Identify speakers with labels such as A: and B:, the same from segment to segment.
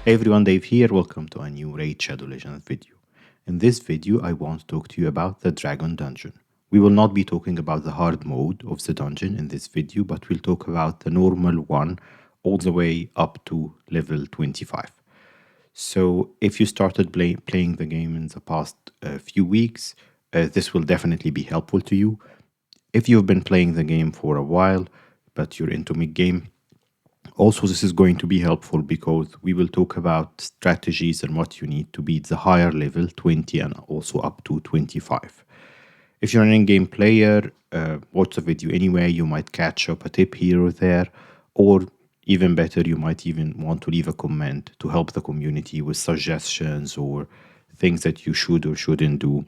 A: Hey everyone, Dave here. Welcome to a new Raid Shadow Legends video. In this video, I want to talk to you about the Dragon Dungeon. We will not be talking about the hard mode of the dungeon in this video, but we'll talk about the normal one all the way up to level 25. So if you started playing the game in the past few weeks, this will definitely be helpful to you. If you've been playing the game for a while, but you're into mid-game, also, this is going to be helpful because we will talk about strategies and what you need to beat the higher level 20 and also up to 25. If you're an in-game player, watch the video anyway. You might catch up a tip here or there, or even better, you might even want to leave a comment to help the community with suggestions or things that you should or shouldn't do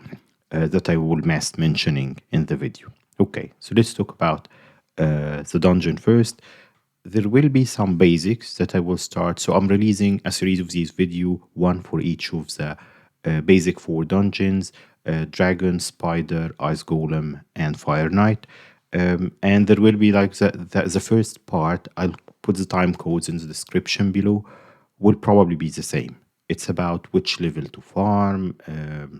A: that I will miss mentioning in the video. Okay, so let's talk about the dungeon first. There will be some basics that I will start. So I'm releasing a series of these video, one for each of the basic 4 dungeons, Dragon, Spider, Ice Golem, and Fire Knight. And there will be like the first part, I'll put the time codes in the description below, will probably be the same. It's about which level to farm,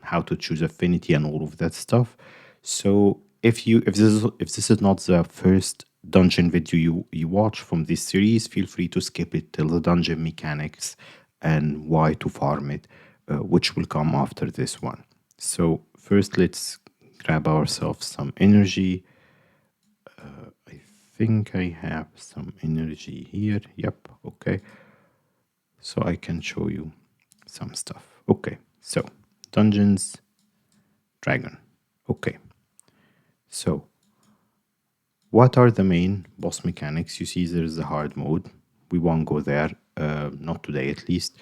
A: how to choose affinity, and all of that stuff. So if this is not the first dungeon video you watch from this series, feel free to skip it till the dungeon mechanics and why to farm it, which will come after this one. So first, let's grab ourselves some energy. I think I have some energy here. Yep. Okay. So I can show you some stuff. Okay. So dungeons, dragon. Okay. So what are the main boss mechanics? You see there's the hard mode. We won't go there, not today at least.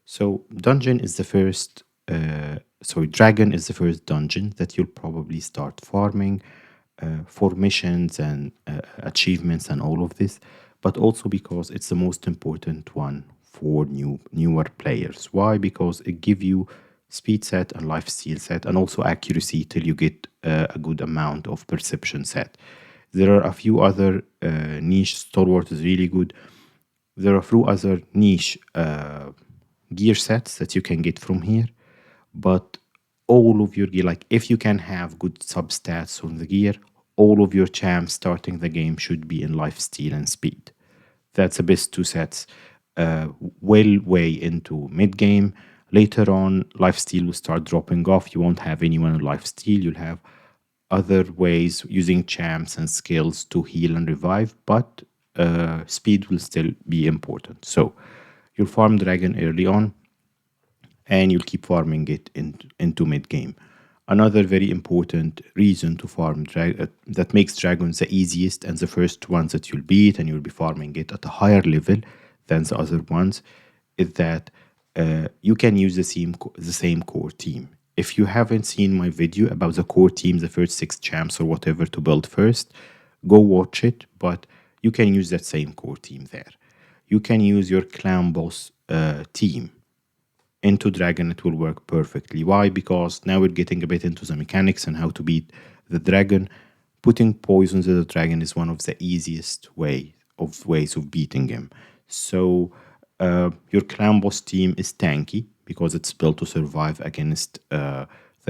A: So dungeon is the first, dragon is the first dungeon that you'll probably start farming for missions and achievements and all of this, but also because it's the most important one for newer players. Why? Because it gives you speed set and life steal set and also accuracy till you get a good amount of perception set. There are a few other niche. Stalwart is really good. There are a few other niche gear sets that you can get from here, but all of your gear, like if you can have good substats on the gear, all of your champs starting the game should be in life steal and speed. That's the best 2 sets. Way into mid game. Later on, life steal will start dropping off. You won't have anyone in life steal. You'll have other ways using champs and skills to heal and revive, but speed will still be important. So you'll farm dragon early on and you'll keep farming it into mid game. Another very important reason to farm that makes dragons the easiest and the first ones that you'll beat, and you'll be farming it at a higher level than the other ones, is that you can use the same core team. If you haven't seen my video about the core team, the first 6 champs or whatever to build first, go watch it, but you can use that same core team there. You can use your clan boss team into dragon. It will work perfectly. Why? Because now we're getting a bit into the mechanics and how to beat the dragon. Putting poison to the dragon is one of the easiest ways of beating him. So your clan boss team is tanky because it's built to survive against the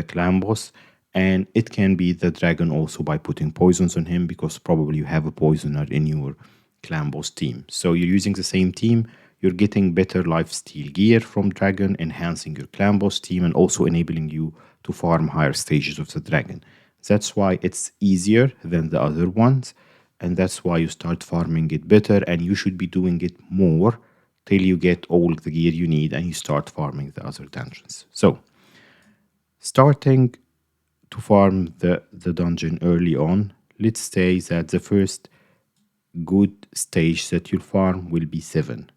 A: clan boss, and it can beat the dragon also by putting poisons on him because probably you have a poisoner in your clan boss team. So you're using the same team, you're getting better life steal gear from dragon, enhancing your clan boss team and also enabling you to farm higher stages of the dragon. That's why it's easier than the other ones, and that's why you start farming it better, and you should be doing it more till you get all the gear you need and you start farming the other dungeons. So starting to farm the dungeon early on, let's say that the first good stage that you'll farm will be 7.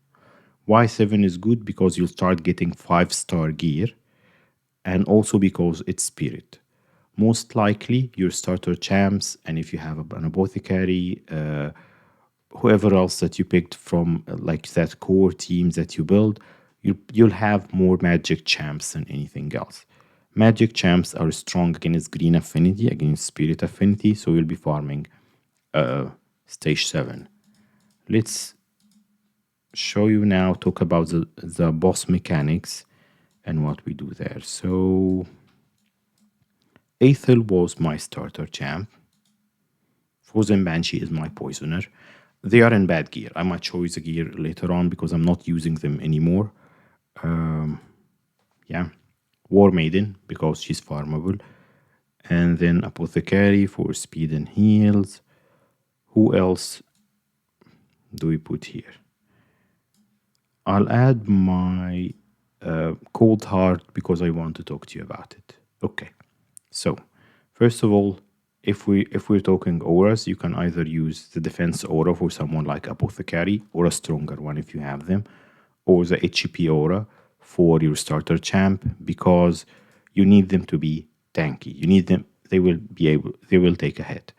A: Why 7 is good? Because you'll start getting 5-star gear, and also because it's spirit. Most likely your starter champs, and if you have an apothecary, whoever else that you picked from like that core team that you build, you'll have more magic champs than anything else. Magic champs are strong against green affinity, against spirit affinity, so you'll be farming stage 7. Let's show you now, talk about the boss mechanics and what we do there. So Aethel was my starter champ. Frozen Banshee is my poisoner. They are in bad gear. I might show you the gear later on because I'm not using them anymore. Yeah. War Maiden because she's farmable. And then Apothecary for speed and heals. Who else do we put here? I'll add my Cold Heart because I want to talk to you about it. Okay. So, first of all, if we're talking auras, you can either use the defense aura for someone like Apothecary or a stronger one if you have them, or the HP aura for your starter champ because you need them to be tanky. You need them; they will take a hit.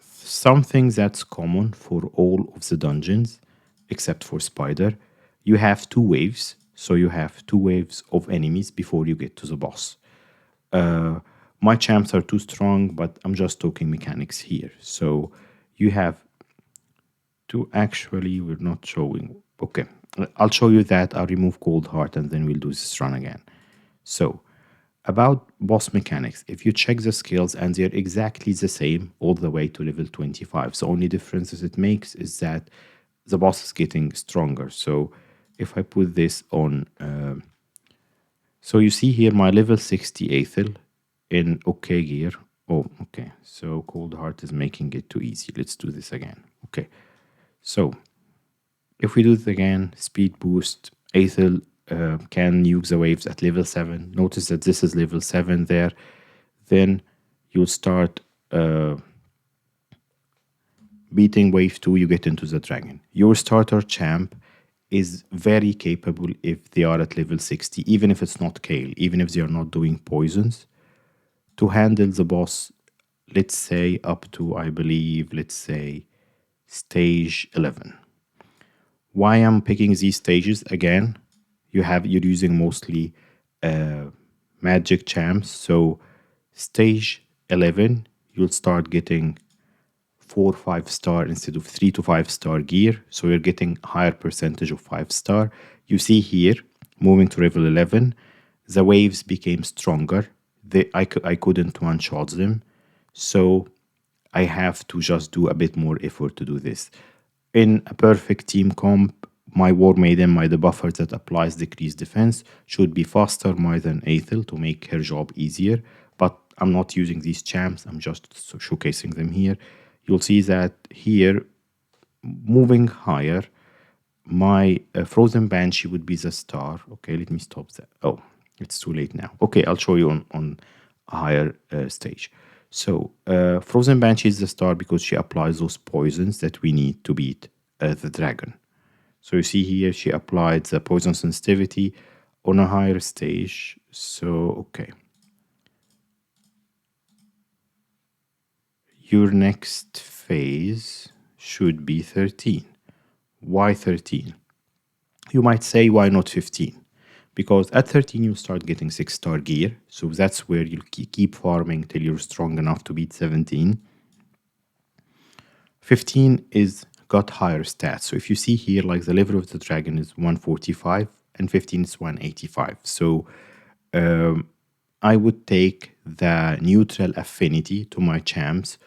A: Something that's common for all of the dungeons, except for Spider, you have two waves. So you have two waves of enemies before you get to the boss. Uh, my champs are too strong, but I'm just talking mechanics here. So you have to actually, we're not showing. Okay, I'll show you that. I'll remove Cold Heart and then we'll do this run again. So, about boss mechanics, if you check the skills and they're exactly the same all the way to level 25, the only differences it makes is that the boss is getting stronger. So, if I put this on, so you see here my level 60 Aethel in okay gear. Oh, okay. So Cold Heart is making it too easy. Let's do this again. Okay. So if we do it again, speed boost, Aethel can use the waves at level 7. Notice that this is level 7 there. Then you'll start beating wave 2, you get into the dragon. Your starter champ is very capable if they are at level 60, even if it's not Kale, even if they are not doing poisons, to handle the boss, let's say up to, I believe, let's say stage 11. Why I'm picking these stages again? You're using mostly magic champs, so stage 11 you'll start getting 4 5 star instead of 3 to 5 star gear, so you're getting higher percentage of 5 star. You see here, moving to level 11, the waves became stronger. I couldn't one shot them, so I have to just do a bit more effort to do this. In a perfect team comp, my War Maiden, my debuffer that applies decreased defense, should be faster more than Aethel to make her job easier. But I'm not using these champs, I'm just showcasing them here. You'll see that here, moving higher, my Frozen Banshee would be the star. Okay, let me stop that. Oh, it's too late now. Okay, I'll show you on a higher stage. So, Frozen Banshee is the star because she applies those poisons that we need to beat the dragon. So you see here, she applied the poison sensitivity on a higher stage. So, okay. Your next phase should be 13. Why 13? You might say, why not 15? Because at 13 you start getting 6-star gear, so that's where you'll keep farming till you're strong enough to beat 17. 15 is got higher stats, so if you see here, like the level of the dragon is 145 and 15 is 185. So I would take the neutral affinity to my champs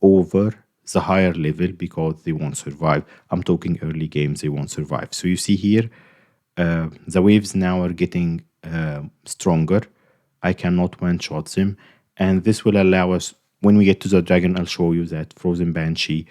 A: over the higher level because they won't survive. I'm talking early games, they won't survive. So you see here, the waves now are getting stronger. I cannot one shot them, and this will allow us, when we get to the dragon, I'll show you that Frozen Banshee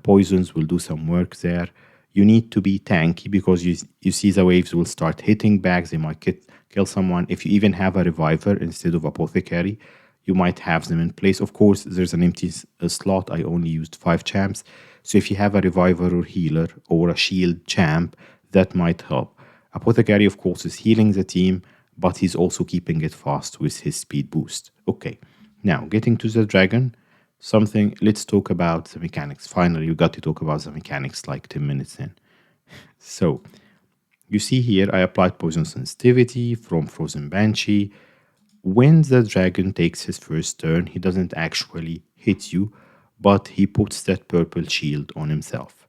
A: poisons will do some work there. You need to be tanky because you see the waves will start hitting back. They might kill someone. If you even have a reviver instead of apothecary, you might have them in place. Of course, there's an empty slot. I only used 5 champs. So if you have a reviver or healer or a shield champ, that might help. Apothecary, of course, is healing the team, but he's also keeping it fast with his speed boost. Okay, now getting to the dragon, let's talk about the mechanics. Finally, we got to talk about the mechanics like 10 minutes in. So, you see here, I applied poison sensitivity from Frozen Banshee. When the dragon takes his first turn, he doesn't actually hit you, but he puts that purple shield on himself.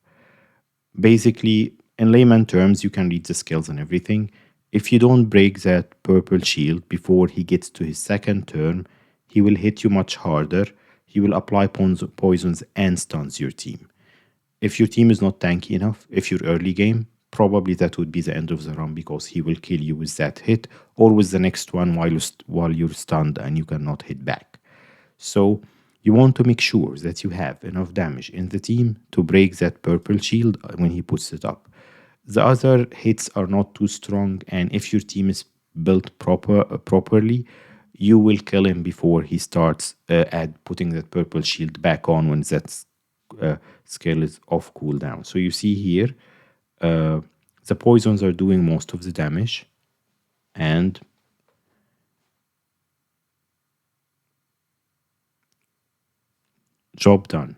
A: Basically, in layman terms, you can read the skills and everything. If you don't break that purple shield before he gets to his second turn, he will hit you much harder. He will apply poisons and stuns your team. If your team is not tanky enough, if you're early game, probably that would be the end of the run because he will kill you with that hit or with the next one while you're stunned and you cannot hit back. So you want to make sure that you have enough damage in the team to break that purple shield when he puts it up. The other hits are not too strong, and if your team is built properly, you will kill him before he starts at putting that purple shield back on when that skill is off cooldown. So you see here, uh, the poisons are doing most of the damage, and job done.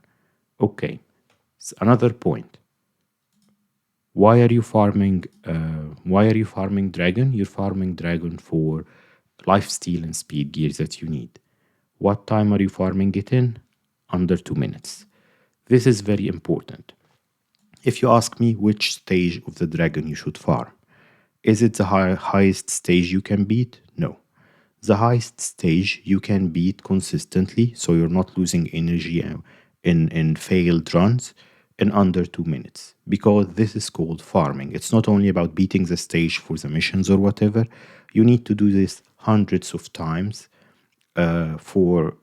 A: Okay, another point. Why are you farming dragon? You're farming dragon for life steal and speed gears that you need. What time are you farming it in? Under 2 minutes. This is very important. If you ask me which stage of the dragon you should farm, is it the highest stage you can beat? No. The highest stage you can beat consistently, so you're not losing energy in failed runs in under 2 minutes. Because this is called farming. It's not only about beating the stage for the missions or whatever. You need to do this hundreds of times for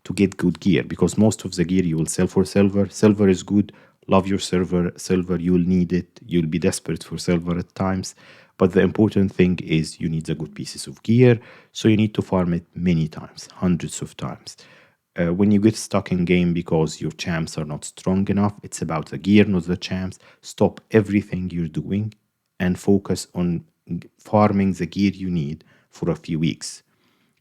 A: to get good gear, because most of the gear you will sell for silver. Silver is good. Love your silver. You'll need it. You'll be desperate for silver at times. But the important thing is you need the good pieces of gear. So you need to farm it many times, hundreds of times. When you get stuck in game because your champs are not strong enough, it's about the gear, not the champs. Stop everything you're doing and focus on farming the gear you need for a few weeks.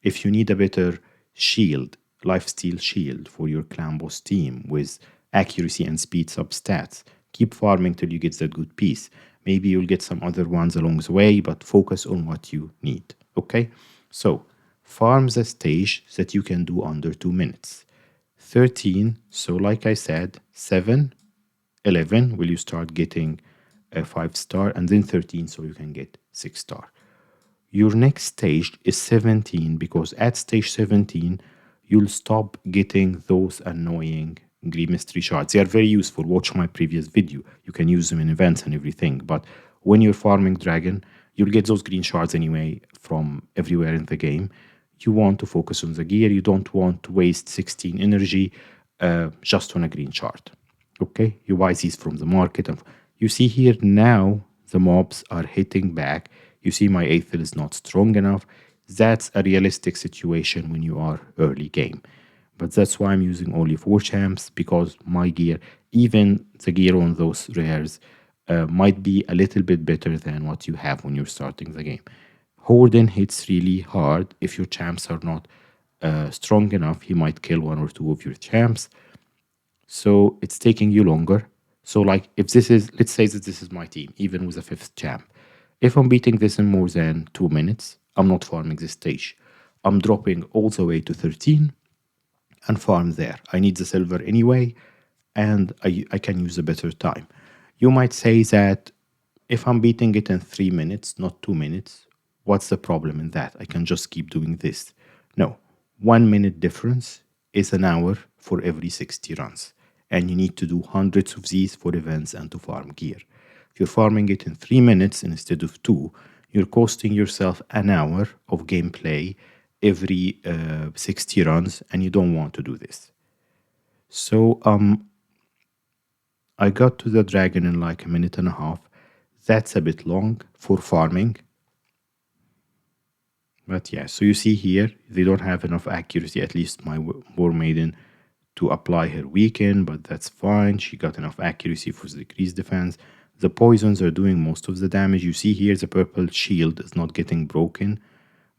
A: If you need a better shield, lifesteal shield for your clan boss team with accuracy and speed substats, keep farming till you get that good piece. Maybe you'll get some other ones along the way, but focus on what you need. Okay? So, farm the stage that you can do under 2 minutes. 13, so like I said, 7, 11 will you start getting a 5 star, and then 13 so you can get 6 star. Your next stage is 17, because at stage 17 you'll stop getting those annoying green mystery shards. They are very useful. Watch my previous video. You can use them in events and everything. But when you're farming dragon, you'll get those green shards anyway from everywhere in the game. You want to focus on the gear. You don't want to waste 16 energy just on a green shard. Okay, you buy these from the market. And you see here now the mobs are hitting back. You see my Aethel is not strong enough. That's a realistic situation when you are early game. But that's why I'm using only 4 champs, because my gear, even the gear on those rares, might be a little bit better than what you have when you're starting the game. Horden hits really hard. If your champs are not strong enough, he might kill 1 or 2 of your champs. So it's taking you longer. So like if this is, let's say that this is my team, even with a 5th champ. If I'm beating this in more than 2 minutes, I'm not farming this stage. I'm dropping all the way to 13 and farm there. I need the silver anyway, and I can use a better time. You might say that if I'm beating it in 3 minutes, not 2 minutes, what's the problem in that? I can just keep doing this. No, 1 minute difference is an hour for every 60 runs. And you need to do hundreds of these for events and to farm gear. If you're farming it in 3 minutes instead of 2, you're costing yourself an hour of gameplay every 60 runs, and you don't want to do this. So I got to the dragon in like a minute and a half. That's a bit long for farming. But yeah, so you see here, they don't have enough accuracy, at least my War Maiden, to apply her weaken, but that's fine. She got enough accuracy for the decreased defense. The poisons are doing most of the damage. You see here, the purple shield is not getting broken,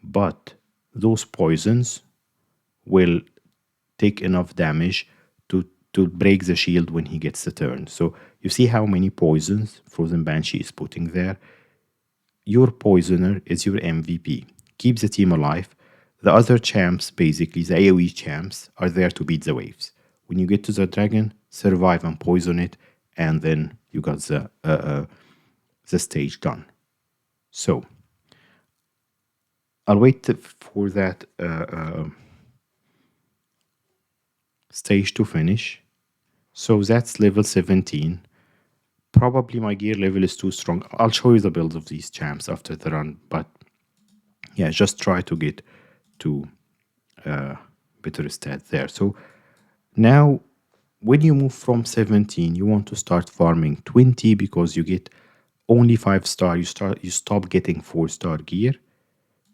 A: but those poisons will take enough damage to break the shield when he gets the turn. So you see how many poisons Frozen Banshee is putting there. Your poisoner is your MVP. Keep the team alive. The other champs, basically the AoE champs, are there to beat the waves. When you get to the dragon, survive and poison it, and then you got the stage done. So I'll wait for that stage to finish. So that's level 17. Probably my gear level is too strong. I'll show you the builds of these champs after the run, but yeah, just try to get to better stat there. So now when you move from 17, you want to start farming 20 because you get only 5-star. You stop getting 4-star gear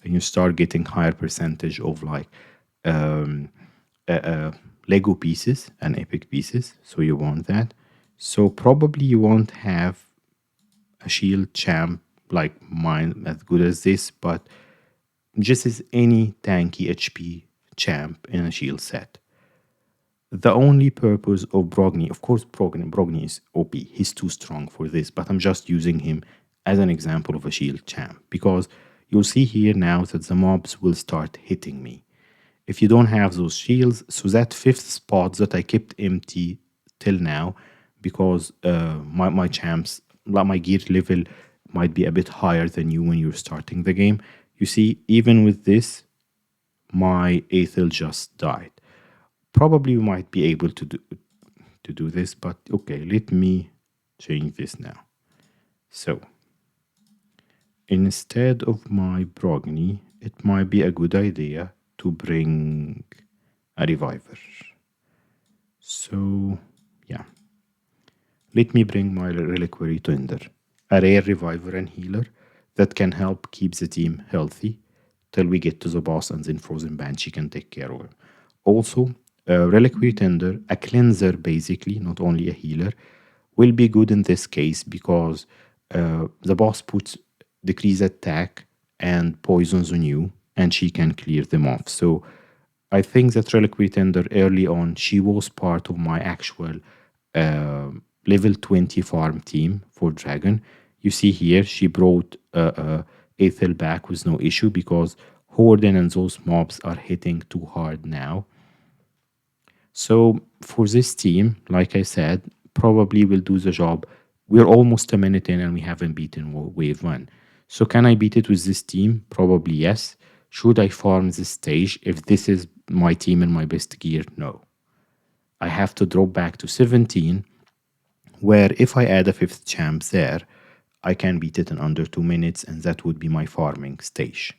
A: and you start getting higher percentage of like um, Lego pieces and epic pieces. So you want that. So probably you won't have a shield champ like mine as good as this, but just as any tanky HP champ in a shield set. The only purpose of Brogni, of course, Brogni is OP. He's too strong for this, but I'm just using him as an example of a shield champ because you'll see here now that the mobs will start hitting me. If you don't have those shields, so that fifth spot that I kept empty till now because my champs, like my gear level, might be a bit higher than you when you're starting the game. You see, even with this, my Aethel just died. Probably we might be able to do this, but okay, let me change this now. So instead of my Brogni, it might be a good idea to bring a reviver. So yeah, let me bring my reliquary tender, a rare reviver and healer that can help keep the team healthy till we get to the boss, and then Frozen Banshee can take care of him. Also, reliquary tender, a cleanser basically, not only a healer, will be good in this case because the boss puts decrease attack and poisons on you, and she can clear them off. So I think that Reliquary Tender early on, she was part of my actual uh, level 20 farm team for Dragon. You see here, she brought Aethel back with no issue because Horden and those mobs are hitting too hard now. So for this team, like I said, probably will do the job. We're almost a minute in and we haven't beaten wave 1. So can I beat it with this team? Probably yes. Should I farm this stage if this is my team and my best gear? No. I have to drop back to 17, where if I add a fifth champ there, I can beat it in under 2 minutes, and that would be my farming stage.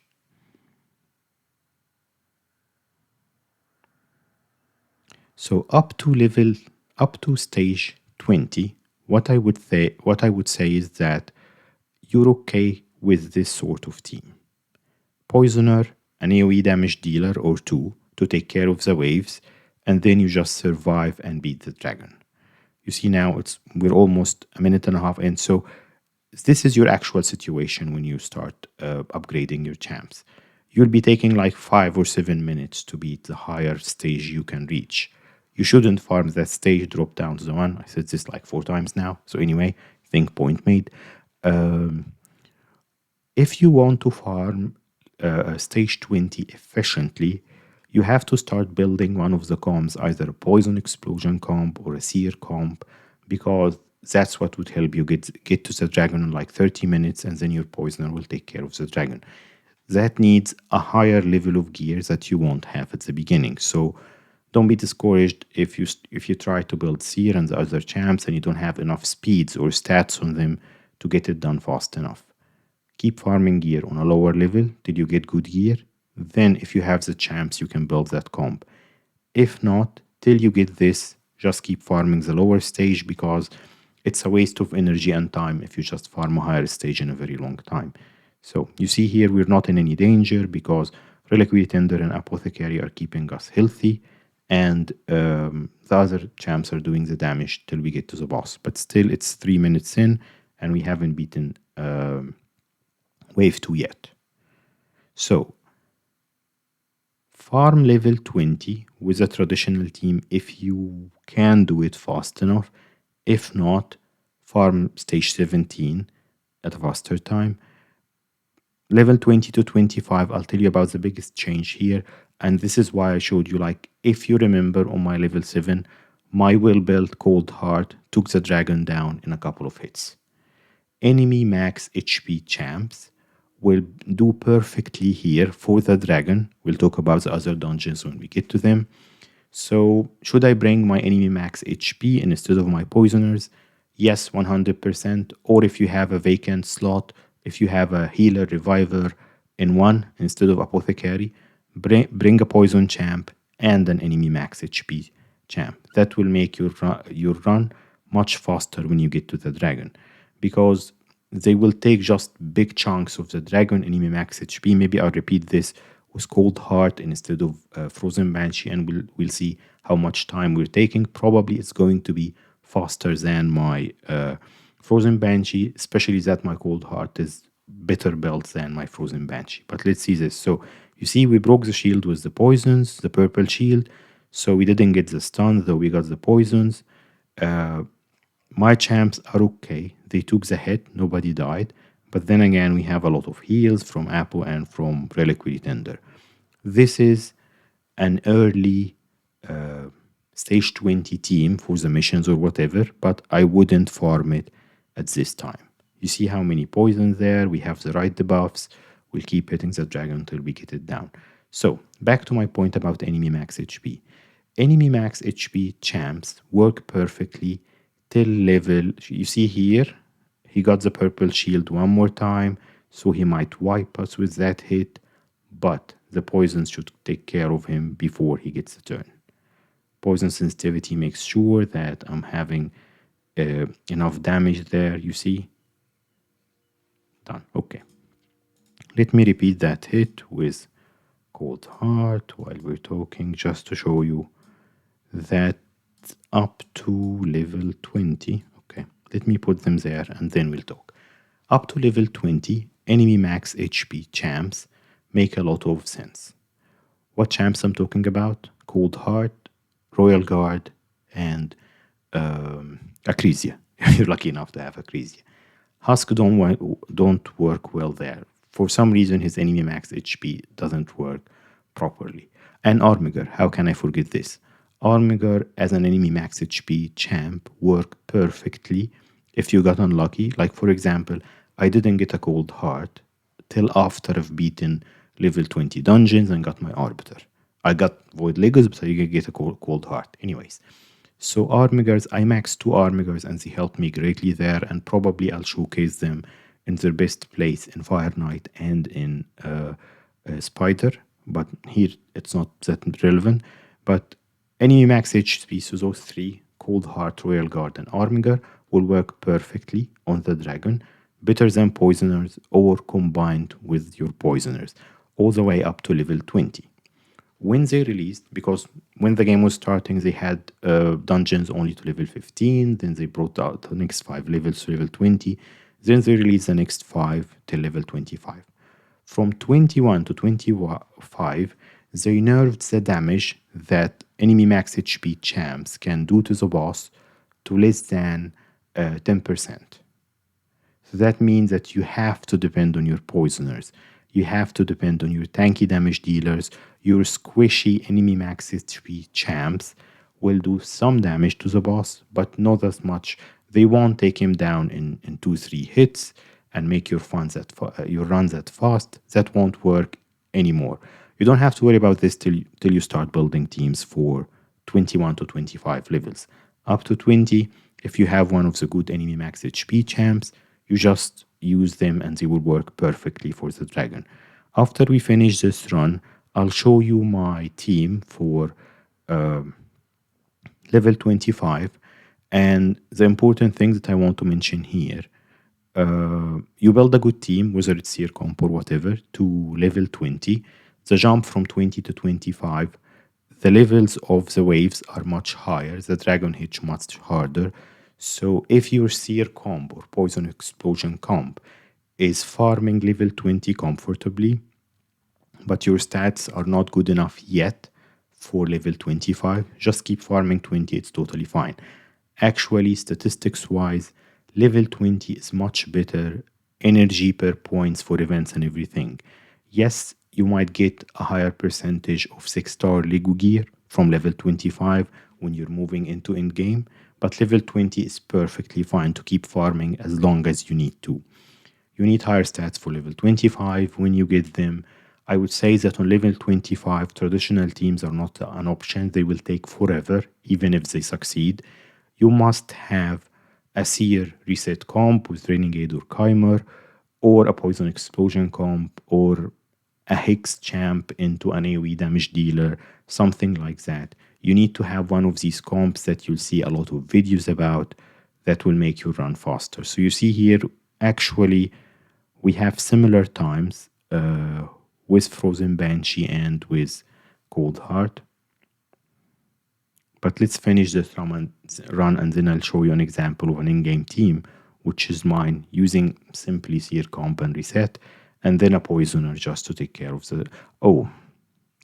A: So up to stage 20, what I would say is that you're okay with this sort of team. Poisoner, an AoE damage dealer or two to take care of the waves, and then you just survive and beat the dragon. You see now we're almost a minute and a half in, so this is your actual situation when you start upgrading your champs. You'll be taking like 5 or 7 minutes to beat the higher stage you can reach. You shouldn't farm that stage, drop down to the one. I said this like 4 times now. So anyway, think point made. If you want to farm stage 20 efficiently, you have to start building one of the comps, either a poison explosion comp or a seer comp, because that's what would help you get to the dragon in like 30 minutes, and then your poisoner will take care of the dragon. That needs a higher level of gear that you won't have at the beginning. So don't be discouraged if you try to build seer and the other champs and you don't have enough speeds or stats on them to get it done fast enough. Keep farming gear on a lower level till you get good gear. Then, if you have the champs, you can build that comp. If not, till you get this, just keep farming the lower stage because it's a waste of energy and time if you just farm a higher stage in a very long time. So, you see here, we're not in any danger because Reliquary Tender and Apothecary are keeping us healthy, and the other champs are doing the damage till we get to the boss. But still, it's 3 minutes in, and we haven't beaten wave 2 yet. So, farm level 20 with a traditional team if you can do it fast enough. If not, farm stage 17 at a faster time. Level 20 to 25, I'll tell you about the biggest change here. And this is why I showed you, like, if you remember on my level 7, My well-built Cold Heart took the dragon down in a couple of hits. Enemy max HP champs will do perfectly here for the dragon. We'll talk about the other dungeons when we get to them. So, should I bring my enemy max HP instead of my poisoners? Yes, 100%. Or if you have a vacant slot, if you have a healer reviver in one instead of apothecary, bring a poison champ and an enemy max HP champ. That will make your run much faster when you get to the dragon, because they will take just big chunks of the dragon enemy max HP. Maybe I'll repeat this with Cold Heart instead of Frozen Banshee, and we'll see how much time we're taking. Probably it's going to be faster than my Frozen Banshee, especially that my Cold Heart is better built than my Frozen Banshee. But let's see this. So you see, we broke the shield with the poisons, the purple shield. So we didn't get the stun, though we got the poisons. My champs are okay. They took the hit, nobody died. But then again, we have a lot of heals from Apo and from Reliquary Tender. This is an early stage 20 team for the missions or whatever, but I wouldn't farm it at this time. You see how many poisons there, we have the right debuffs, we'll keep hitting the dragon until we get it down. So, back to my point about enemy max HP. Enemy max HP champs work perfectly till level, you see here, he got the purple shield one more time, so he might wipe us with that hit, but the poisons should take care of him before he gets the turn. Poison sensitivity makes sure that I'm having enough damage there, you see. Done, okay. Let me repeat that hit with Cold Heart while we're talking, just to show you that up to level 20. Okay, let me put them there and then we'll talk. Up to level 20, enemy max HP champs make a lot of sense. What champs I'm talking about? Cold Heart, Royal Guard, and Acrisia. You're lucky enough to have Acrisia. Husk don't work well there. For some reason, his enemy max HP doesn't work properly. And Armiger, how can I forget this? Armiger as an enemy max HP champ work perfectly if you got unlucky. Like for example, I didn't get a Cold Heart till after I've beaten level 20 dungeons and got my Arbiter. I got Void Legos, but I didn't get a Cold Heart. Anyways, so Armigers, I maxed 2 Armigers and they helped me greatly there, and probably I'll showcase them in their best place in Fire Knight and in Spider, but here it's not that relevant. But enemy max HP, so those 3, Cold Heart, Royal Guard, and Armiger, will work perfectly on the dragon, better than Poisoners or combined with your Poisoners, all the way up to level 20. When they released, because when the game was starting, they had dungeons only to level 15, then they brought out the next 5 levels to level 20, then they released the next 5 till level 25. From 21 to 25, they nerfed the damage that enemy max HP champs can do to the boss to less than 10%. So that means that you have to depend on your Poisoners. You have to depend on your tanky damage dealers. Your squishy enemy max HP champs will do some damage to the boss, but not as much. They won't take him down in 2-3 hits and make your runs that fast. That won't work anymore. You don't have to worry about this till you start building teams for 21 to 25 levels. Up to 20, if you have one of the good enemy max HP champs, you just use them and they will work perfectly for the dragon. After we finish this run, I'll show you my team for level 25. And the important thing that I want to mention here, you build a good team, whether it's Seer Comp or whatever, to level 20. The jump from 20 to 25, the levels of the waves are much higher, the dragon hits much harder. So if your Seer comp or Poison Explosion comp is farming level 20 comfortably, but your stats are not good enough yet for level 25, just keep farming 20, it's totally fine. Actually, statistics-wise, level 20 is much better energy per points for events and everything. Yes, you might get a higher percentage of 6-star Lego gear from level 25, when you're moving into endgame, but level 20 is perfectly fine to keep farming as long as you need to. You need higher stats for level 25 when you get them. I would say that on level 25, traditional teams are not an option. They will take forever, even if they succeed. You must have a seer reset comp with Renegade or Chimer, or a poison explosion comp, or a Hex champ into an AoE damage dealer, something like that. You need to have one of these comps that you'll see a lot of videos about that will make you run faster. So you see here, actually, we have similar times with Frozen Banshee and with Cold Heart. But let's finish this run and then I'll show you an example of an in-game team, which is mine, using simply Seer Comp and Reset, and then a Poisoner just to take care of the... Oh,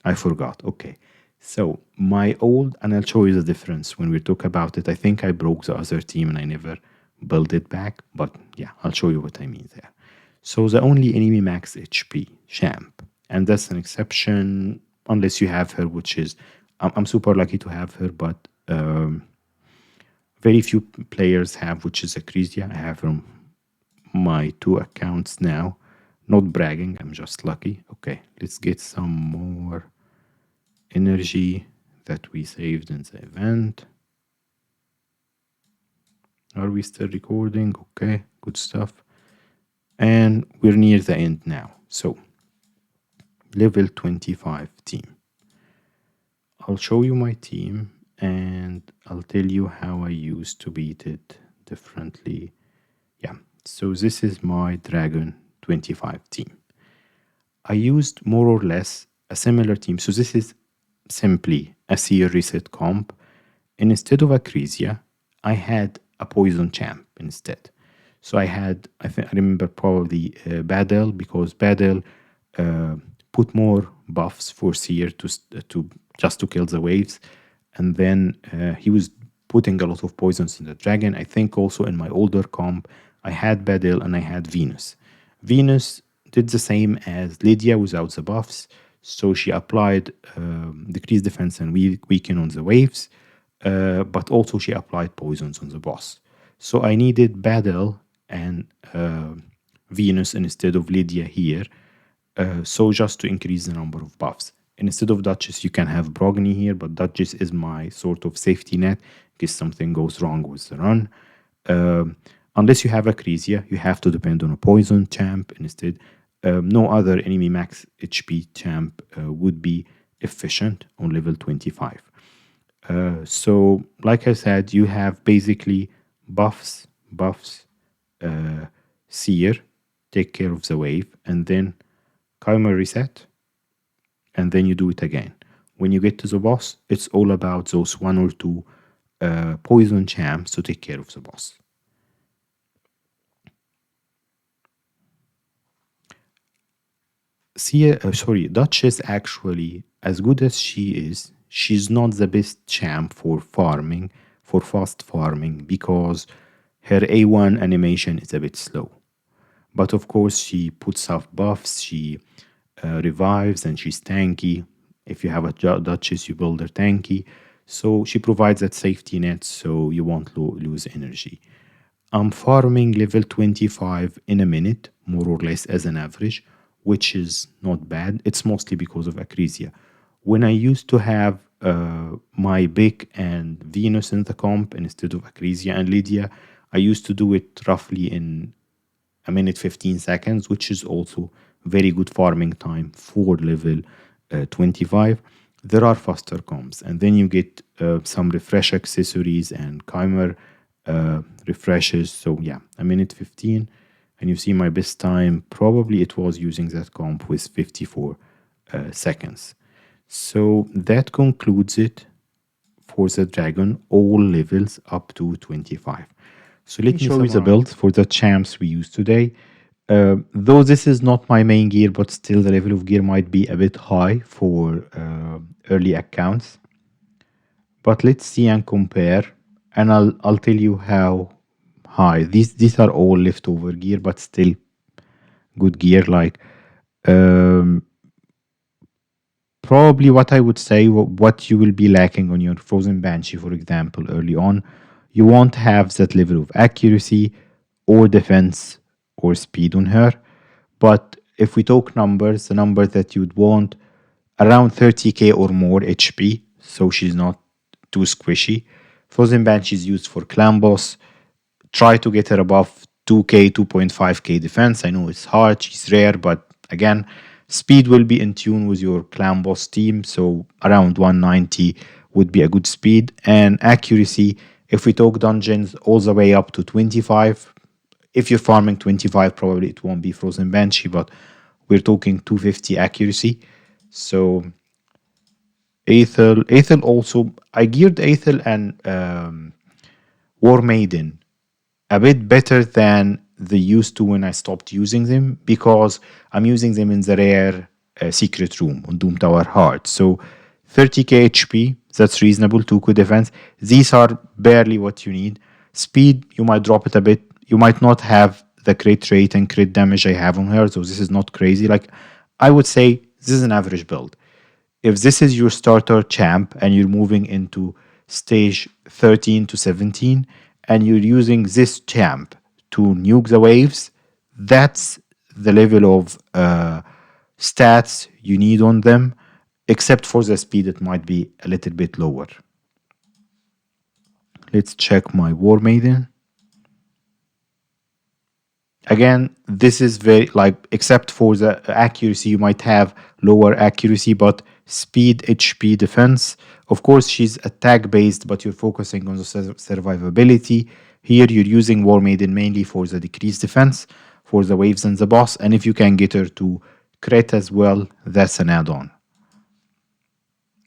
A: I forgot. Okay. So my old, and I'll show you the difference when we talk about it. I think I broke the other team and I never built it back, but yeah, I'll show you what I mean there. So the only enemy max HP, Champ, and that's an exception unless you have her, which is, I'm super lucky to have her, but very few players have, which is Acrisia. I have her on my 2 accounts now. Not bragging, I'm just lucky. Okay, let's get some more energy that we saved in the event. Are we still recording? Okay, good stuff. And we're near the end now. So, level 25 team. I'll show you my team and I'll tell you how I used to beat it differently. Yeah, so this is my Dragon 25 team. I used more or less a similar team. So this is simply a seer reset comp. And instead of Acrisia, I had a poison champ instead. So I had, I remember probably Badel, because Badel put more buffs for Seer to just to kill the waves, and then he was putting a lot of poisons in the dragon. I think also in my older comp, I had Badel and I had Venus. Venus did the same as Lydia without the buffs, so she applied decreased defense and weaken on the waves, but also she applied poisons on the boss. So I needed Badel and Venus instead of Lydia here, so just to increase the number of buffs. And instead of Duchess, you can have Brogni here, but Duchess is my sort of safety net in case something goes wrong with the run. Unless you have Acrisia, you have to depend on a poison champ instead. No other enemy max HP champ would be efficient on level 25. So, like I said, you have basically buffs, Seer, take care of the wave, and then Chimer reset, and then you do it again. When you get to the boss, it's all about those 1 or 2 poison champs to take care of the boss. Duchess, actually, as good as she is, she's not the best champ for farming, for fast farming, because her A1 animation is a bit slow. But of course, she puts off buffs, she revives, and she's tanky. If you have a Duchess, you build her tanky. So she provides that safety net so you won't lose energy. I'm farming level 25 in a minute, more or less as an average, which is not bad. It's mostly because of Acrisia. When I used to have my Bic and Venus in the comp instead of Acrisia and Lydia, I used to do it roughly in a minute 15 seconds, which is also very good farming time for level 25. There are faster comps, and then you get some refresh accessories and Chimer refreshes. So yeah, a minute 15, and you see my best time, probably it was using that comp with 54 seconds. So that concludes it for the dragon, all levels up to 25. So let me show you the build for the champs we use today. Though this is not my main gear, but still the level of gear might be a bit high for early accounts. But let's see and compare, and I'll tell you how high. These are all leftover gear, but still good gear. Like Probably what I would say, what you will be lacking on your Frozen Banshee, for example, early on, you won't have that level of accuracy or defense or speed on her. But if we talk numbers, the number that you'd want around 30k or more HP, so she's not too squishy. Frozen Banshee is used for clan boss. Try to get her above 2k, 2.5k defense. I know it's hard, she's rare, but again, speed will be in tune with your clan boss team, so around 190 would be a good speed. And accuracy, if we talk dungeons, all the way up to 25. If you're farming 25, probably it won't be Frozen Banshee, but we're talking 250 accuracy. So Aethel also, I geared Aethel and War Maiden a bit better than they used to when I stopped using them, because I'm using them in the rare secret room on Doom Tower Heart. So 30k HP, that's reasonable. 2 defense. These are barely what you need. Speed, you might drop it a bit. You might not have the crit rate and crit damage I have on her, so this is not crazy. Like, I would say this is an average build. If this is your starter champ and you're moving into stage 13 to 17 and you're using this champ to nuke the waves, that's the level of stats you need on them, except for the speed, it might be a little bit lower. Let's check my War Maiden. Again, this is very, like, except for the accuracy, you might have lower accuracy, but speed, HP, defense. Of course, she's attack based, but you're focusing on the survivability. Here, you're using War Maiden mainly for the decreased defense, for the waves and the boss. And if you can get her to crit as well, that's an add on.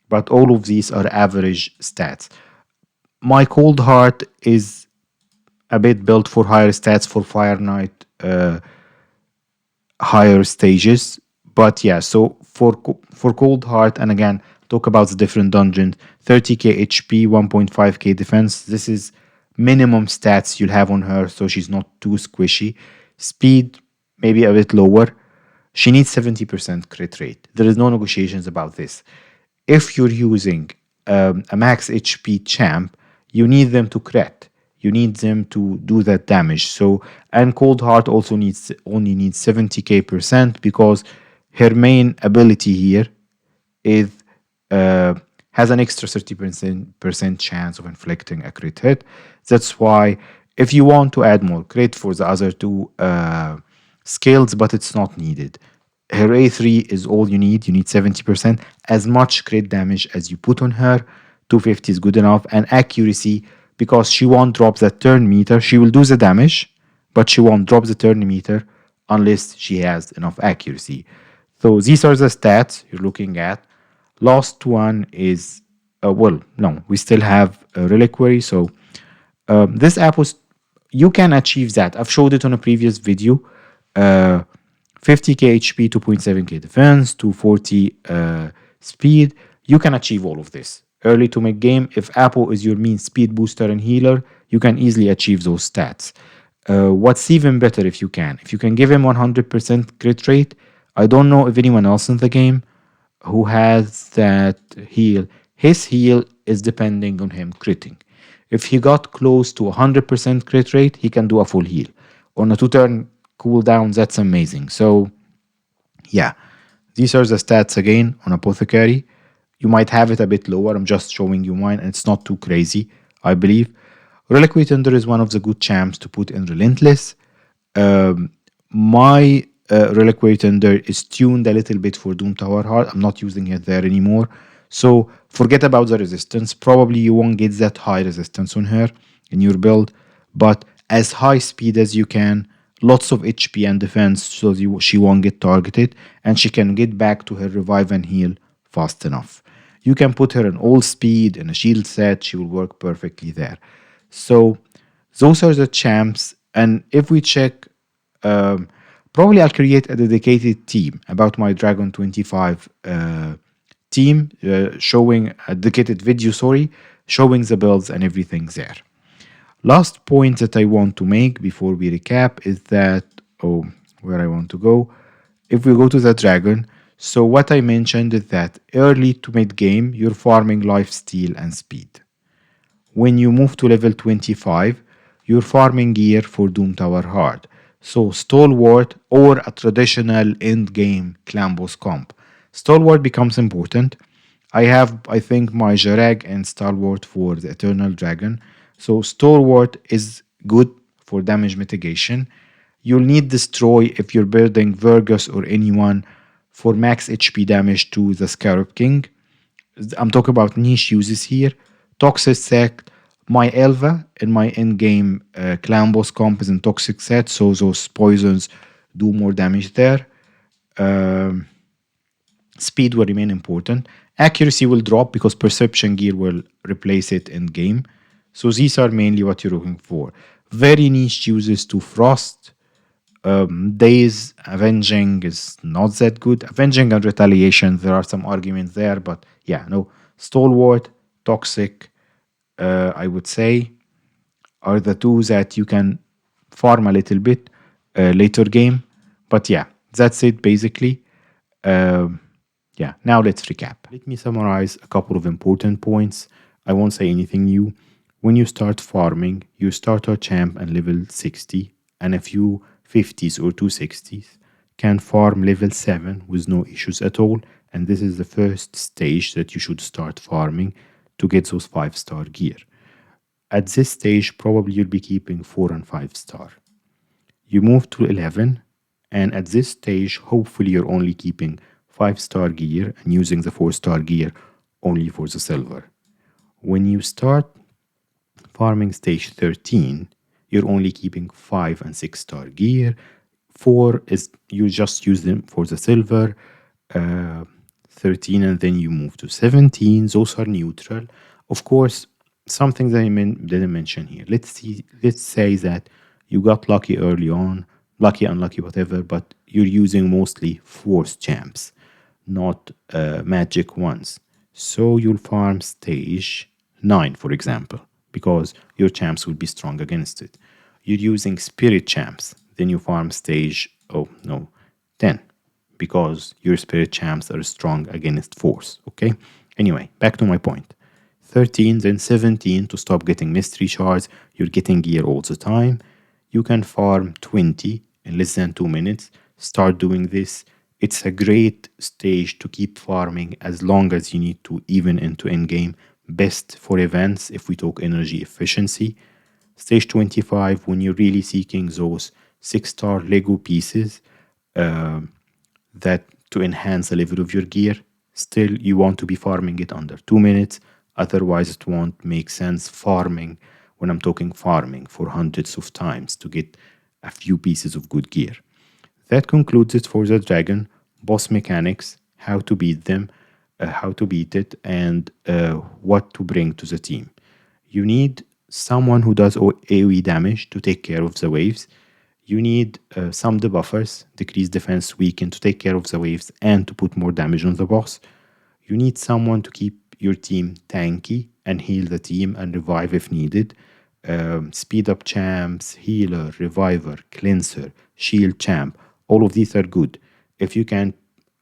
A: But all of these are average stats. My Cold Heart is a bit built for higher stats for Fire Knight higher stages. But yeah, so for Cold Heart, and again, talk about the different dungeons, 30k HP, 1.5k defense. This is minimum stats you'll have on her, so she's not too squishy. Speed, maybe a bit lower. She needs 70% crit rate. There is no negotiations about this. If you're using a max HP champ, you need them to crit. You need them to do that damage. So, and Cold Heart also only needs 70k percent, because her main ability here is has an extra 30% chance of inflicting a crit hit. That's why if you want to add more crit for the other two skills, but it's not needed. Her A3 is all you need. You need 70%. As much crit damage as you put on her, 250 is good enough. And accuracy, because she won't drop the turn meter. She will do the damage, but she won't drop the turn meter unless she has enough accuracy. So these are the stats you're looking at. Last one is, well, no, we still have a reliquary. So this app was, you can achieve that. I've showed it on a previous video. 50k HP, 2.7k defense, 240 speed. You can achieve all of this. Early to mid game, if Apple is your main speed booster and healer, you can easily achieve those stats. What's even better if you can give him 100% crit rate. I don't know if anyone else in the game who has that heal. His heal is depending on him critting. If he got close to 100% crit rate, he can do a full heal. On a 2-turn cooldown, that's amazing. So, yeah, these are the stats again on Apothecary. You might have it a bit lower. I'm just showing you mine, and it's not too crazy, I believe. Reliquary Tender is one of the good champs to put in Relentless. My Reliquary Tender is tuned a little bit for Doom Tower Heart. I'm not using it there anymore. So forget about the resistance. Probably you won't get that high resistance on her in your build, but as high speed as you can, lots of HP and defense, so she won't get targeted, and she can get back to her revive and heal fast enough. You can put her in all speed in a shield set, she will work perfectly there. So those are the champs. And if we check, probably I'll create a dedicated team about my Dragon 25 team, showing a dedicated video, showing the builds and everything there. Last point that I want to make before we recap is that, where I want to go. If we go to the dragon, So what I mentioned is that early to mid game, you're farming life steal and speed. When you move to level 25, you're farming gear for Doom Tower Hard. So Stalwart or a traditional end game clan boss comp. Stalwart becomes important. I have, I think, my Jarag and Stalwart for the Eternal Dragon. So Stalwart is good for damage mitigation. You'll need Destroy if you're building Vergus or anyone for max HP damage to the Scarab King. I'm talking about niche uses here. Toxic set, my Elva in my in-game clan boss comp is in toxic set, so those poisons do more damage there. Um, Speed will remain important. Accuracy will drop because perception gear will replace it in game. So these are mainly what you're looking for. Very niche uses to Frost. Days Avenging is not that good. Avenging and Retaliation, there are some arguments there, but yeah, no. Stalwart, Toxic, I would say, are the two that you can farm a little bit later game. But yeah, that's it basically. Um, yeah, now let's recap. Let me summarize a couple of important points. I won't say anything new. When you start farming, you start a champ and level 60, and a few 50s or 260s can farm level 7 with no issues at all. And this is the first stage that you should start farming to get those 5-star gear. At this stage, probably you'll be keeping 4 and 5 star. You move to 11, and at this stage, hopefully you're only keeping 5-star gear and using the 4-star gear only for the silver. When you start farming stage 13, you're only keeping 5 and 6-star gear. 4 is you just use them for the silver. 13, and then you move to 17. Those are neutral. Of course, something that I didn't mention here. Let's say that you got lucky early on, lucky, unlucky, whatever, but you're using mostly force champs, not magic ones. So you'll farm stage 9, for example, because your champs will be strong against it. You're using spirit champs, then you farm stage, 10, because your spirit champs are strong against force, okay? Anyway, back to my point. 13, then 17 to stop getting mystery shards. You're getting gear all the time. You can farm 20 in less than 2 minutes. Start doing this. It's a great stage to keep farming as long as you need to, even into endgame. Best for events if we talk energy efficiency. Stage 25, when you're really seeking those 6-star Lego pieces that to enhance the level of your gear. Still, you want to be farming it under 2 minutes. Otherwise, it won't make sense farming, when I'm talking farming, for hundreds of times to get a few pieces of good gear. That concludes it for the dragon. Boss mechanics, how to beat them, how to beat it, and what to bring to the team. You need someone who does AoE damage to take care of the waves. You need some debuffers, decrease defense, weaken, to take care of the waves and to put more damage on the boss. You need someone to keep your team tanky and heal the team and revive if needed. Speed up champs, healer, reviver, cleanser, shield champ, all of these are good. If you can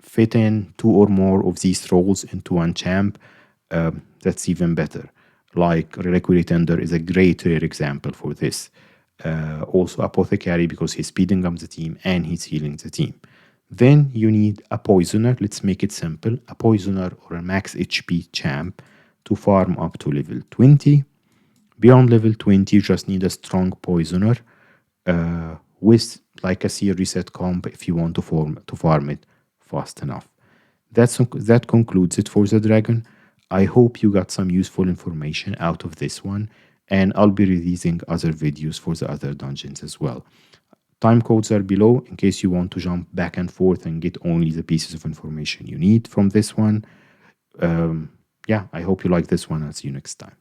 A: fit in 2 or more of these roles into one champ, that's even better. Like Reliquary Tender is a great rare example for this. Also Apothecary, because he's speeding up the team and he's healing the team. Then you need a poisoner. Let's make it simple. A poisoner or a max HP champ to farm up to level 20. Beyond level 20, you just need a strong poisoner with like a seer reset comp if you want to farm it fast enough. That concludes it for the dragon. I hope you got some useful information out of this one, and I'll be releasing other videos for the other dungeons as well. Time codes are below in case you want to jump back and forth and get only the pieces of information you need from this one. Yeah, I hope you like this one. I'll see you next time.